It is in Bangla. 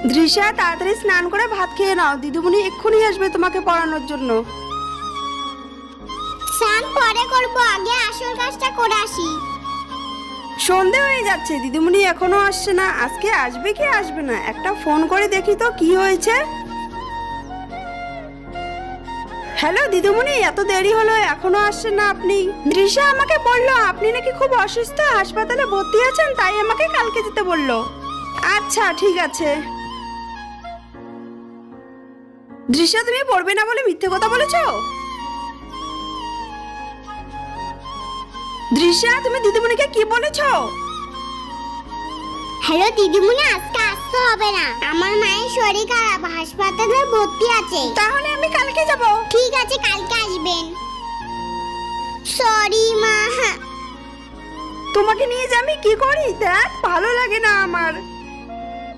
দৃশ্যা, তাড়াতাড়ি স্নান করে ভাত খেয়ে নাও, দিদিমণি এক্ষুনি আসবে তোমাকে পড়ানোর জন্য। স্নান পরে করব, আগে আসল কাজটা করে আসি। সন্ধে হয়ে যাচ্ছে, দিদিমণি এখনো আসছে না। আজকে আসবে কি আসবে না, একটা ফোন করে দেখি তো কি হয়েছে। হ্যালো দিদিমণি, এত দেরি হলো, এখনো আসছেন না আপনি? দৃশ্যা আমাকে বললো আপনি নাকি খুব অসুস্থ, হাসপাতালে ভর্তি আছেন, তাই আমাকে কালকে যেতে বললো। আচ্ছা ঠিক আছে। দৃশ্যা, তুমি পড়বে না বলে মিথ্যে কথা বলেছো। দৃশ্যা, তুমি দিদিমণিকে কি বলেছো? হ্যালো দিদিমণি, আজকে আসতে হবে না, আমার মায়ের শরীর খারাপ, হাসপাতালে ভর্তি আছে। তাহলে আমি কালকে যাব। ঠিক আছে, কালকে আসবেন। সরি মা। তোমাকে নিয়ে যে আমি কি করি দেখ, ভালো লাগে না আমার।